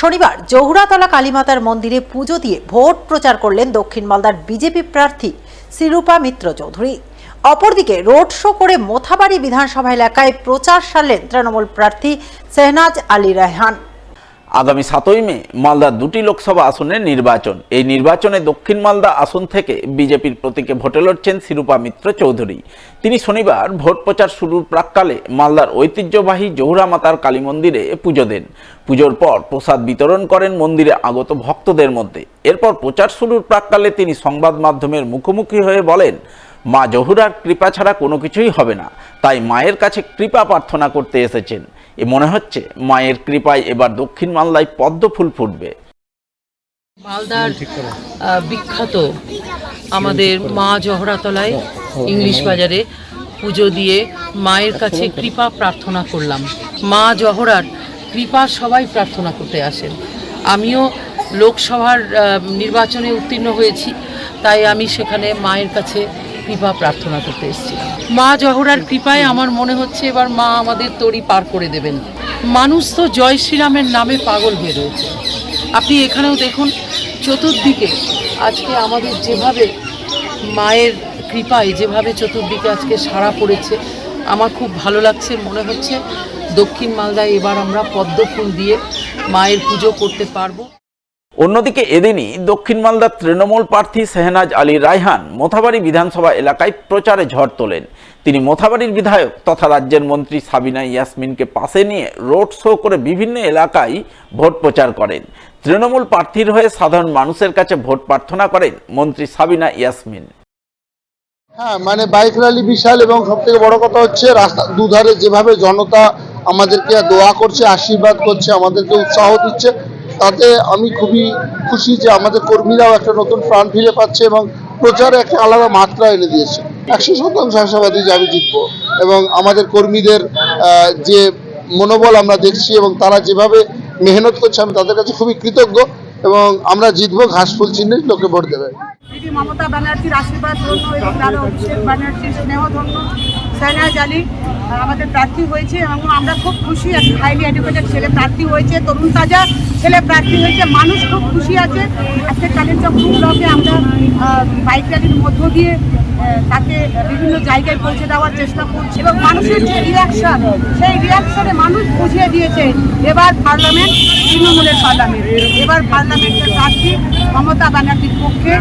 শনিবার জহুরাতলা কালীমাতার মন্দিরে পুজো দিয়ে ভোট প্রচার করলেন দক্ষিণ মালদার বিজেপি প্রার্থী শিরূপা মিত্র চৌধুরী। অপরদিকে রোড শো করে মোথাবাড়ি বিধানসভা এলাকায় প্রচার সারলেন তৃণমূল প্রার্থী শেহনাজ আলী রায়হান। আগামী 7ই মে মালদার দুটি লোকসভা আসনের নির্বাচন। এই নির্বাচনে দক্ষিণ মালদা আসন থেকে বিজেপির প্রতীকে ভোটে লড়ছেন শিরূপা মিত্র চৌধুরী। তিনি শনিবার ভোট প্রচার শুরুর প্রাক্কালে মালদার ঐতিহ্যবাহী জহুরা মাতার কালী মন্দিরে পুজো দেন। পুজোর পর প্রসাদ বিতরণ করেন মন্দিরে আগত ভক্তদের মধ্যে। এরপর প্রচার শুরুর প্রাক্কালে তিনি সংবাদ মাধ্যমের মুখোমুখি হয়ে বলেন, মা জহুরার কৃপা ছাড়া কোনো কিছুই হবে না, তাই মায়ের কাছে কৃপা প্রার্থনা করতে এসেছেন। এ মনে হচ্ছে মায়ের কৃপায় এবার দক্ষিণ মালদায় পদ্ম ফুল ফুটবে। মালদার বিখ্যাত আমাদের মা জহরাতলায় ইংলিশ বাজারে পুজো দিয়ে মায়ের কাছে কৃপা প্রার্থনা করলাম। মা জহরার কৃপা সবাই প্রার্থনা করতে আসেন। আমিও লোকসভার নির্বাচনে উত্তীর্ণ হয়েছি, তাই আমি সেখানে মায়ের কাছে কৃপা প্রার্থনা করতে এসেছিলাম। মা জহরার কৃপায় আমার মনে হচ্ছে এবার মা আমাদের তরি পার করে দেবেন। মানুষ তো জয় শ্রীরামের নামে পাগল হয়ে রয়েছে। আপনি এখানেও দেখুন, চতুর্দিকে আজকে আমাদের যেভাবে মায়ের কৃপায় যেভাবে চতুর্দিকে আজকে সাড়া পড়েছে, আমার খুব ভালো লাগছে। মনে হচ্ছে দক্ষিণ মালদায় এবার আমরা পদ্ম ফুল দিয়ে মায়ের পুজো করতে পারবো। অন্যদিকে এদিনই দক্ষিণ মালদার তৃণমূল প্রার্থী শেহনাজ আলী রায়হান মোথাবাড়ি বিধানসভা এলাকায় প্রচারে ঝড় তোলেন। তিনি মোথাবাড়ির বিধায়ক তথা রাজ্যের মন্ত্রী সাবিনা ইয়াসমিনকে পাশে নিয়ে রোড শো করে বিভিন্ন এলাকায় ভোট প্রচার করেন। তৃণমূল প্রার্থীর হয়ে সাধারণ মানুষের কাছে ভোট প্রার্থনা করেন মন্ত্রী সাবিনা ইয়াসমিন। হ্যাঁ, মানে বাইক র্যালি বিশাল, এবং সব থেকে বড় কথা হচ্ছে রাস্তার দুধারে যেভাবে জনতা আমাদেরকে দোয়া করছে, আশীর্বাদ করছে, আমাদেরকে উৎসাহ দিচ্ছে, তাতে আমি খুবই খুশি যে আমাদের কর্মীরাও একটা নতুন প্রাণ ফিরে পাচ্ছে এবং প্রচারে একটা আলাদা মাত্রা এনে দিয়েছে। 100% আশাবাদী যে আমি জিতবো, এবং আমাদের কর্মীদের যে মনোবল আমরা দেখছি এবং তারা যেভাবে মেহনত করছে, আমি তাদের কাছে খুবই কৃতজ্ঞ, এবং আমরা জিতবো। ঘাসফুল চিহ্নে লোকে ভোট দেবে। দিদি মমতা ব্যানার্জির আশীর্বাদ ধন্য এবং তারা অভিষেক ব্যানার্জির স্নেহ ধন্য শেহনাজ আলী আমাদের প্রার্থী হয়েছে, এবং আমরা খুব খুশি। একটা হাইলি এডুকেটেড ছেলে প্রার্থী হয়েছে, তরুণ তাজা ছেলে প্রার্থী হয়েছে, মানুষ খুব খুশি আছে। আজকে কালিয়াচক ব্লকে আমরা বাইক র্যালির মধ্য দিয়ে তাকে বিভিন্ন জায়গায় পৌঁছে দেওয়ার চেষ্টা করছি, এবং মানুষের যে রিয়াকশন, সেই রিয়াকশনে মানুষ বুঝিয়ে দিয়েছে এবার পার্লামেন্ট তৃণমূলের পার্লামেন্ট। এবার পার্লামেন্টের প্রার্থী মমতা ব্যানার্জির পক্ষে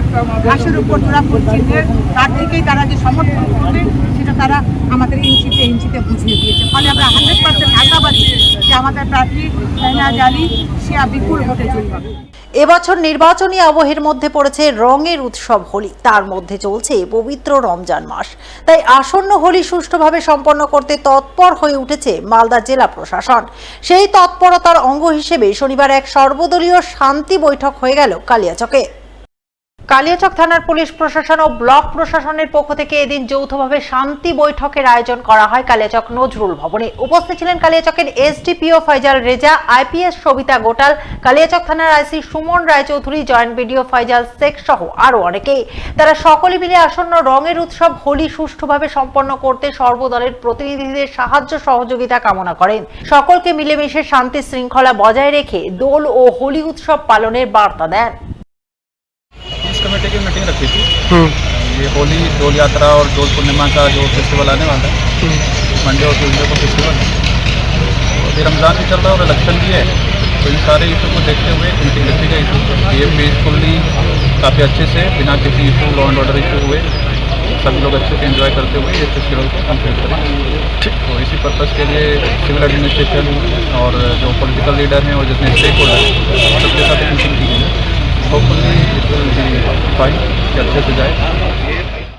ঘাসের উপর তোরা চিহ্নের প্রার্থীকেই তারা যে সমর্থন করবে, সেটা তারা আমাদের ইঞ্চিতে বুঝিয়ে দিয়েছে। ফলে আমরা 100% আশাবাদী যে আমাদের প্রার্থী শেহনাজ আলী সে বিপুল ভোটে জয়ী হবে। এবছর নির্বাচনী আবহের মধ্যে পড়েছে রঙের উৎসব হোলি। তার মধ্যে চলছে পবিত্র রমজান মাস, তাই আসন্ন হোলি সুষ্ঠুভাবে সম্পন্ন করতে তৎপর হয়ে উঠেছে মালদা জেলা প্রশাসন। সেই তৎপরতার অঙ্গ হিসেবে শনিবার এক সর্বদলীয় শান্তি বৈঠক হয়ে গেল কালিয়াচকে। কালিয়াচক থানার পুলিশ প্রশাসন ও ব্লক প্রশাসনের পক্ষ থেকে এদিন যৌথভাবে শান্তি বৈঠকের আয়োজন করা হয় কালিয়াচক নজরুল ভবনে। উপস্থিত ছিলেন কালিয়াচকের এসডিপিও ফয়জাল রেজা, আইপিএস সবিতা গোটাল, কালিয়াচক থানার আইসি সুমন রায়চৌধুরী, জয়েন্ট বিডিও ফয়জাল শেখ সহ আরো অনেকে। তারা সকলে মিলে আসন্ন রঙের উৎসব হোলি সুষ্ঠুভাবে সম্পন্ন করতে সর্বদলের প্রতিনিধিদের সাহায্য সহযোগিতা কামনা করেন। সকলকে মিলেমিশে শান্তি শৃঙ্খলা বজায় রেখে দোল ও হোলি উৎসব পালনের বার্তা দেন। कमेटी की मीटिंग रखी थी। ये होली, डोल यात्रा और डोल पूर्णिमा का जो फेस्टिवल आने वाला है, मंडे और ट्यूजडे को फेस्टिवल है। तो अभी रमज़ान भी चल रहा है और इलेक्शन भी है, तो इन सारे इशू को देखते हुए मीटिंग रखी गई थी। ये पीसफुली काफ़ी अच्छे से बिना किसी issue, law and order issue हुए सभी लोग अच्छे से एंजॉय करते हुए ये फेस्टिवल को कंप्लीट करें। तो इसी पर्पज़ के लिए सिविल एडमिनिस्ट्रेशन और जो पॉलिटिकल लीडर हैं और जितने स्टेक होल्डर हैं सबके साथ मीटिंग की गई है। Hopefully it will be fine, अच्छे से जाए।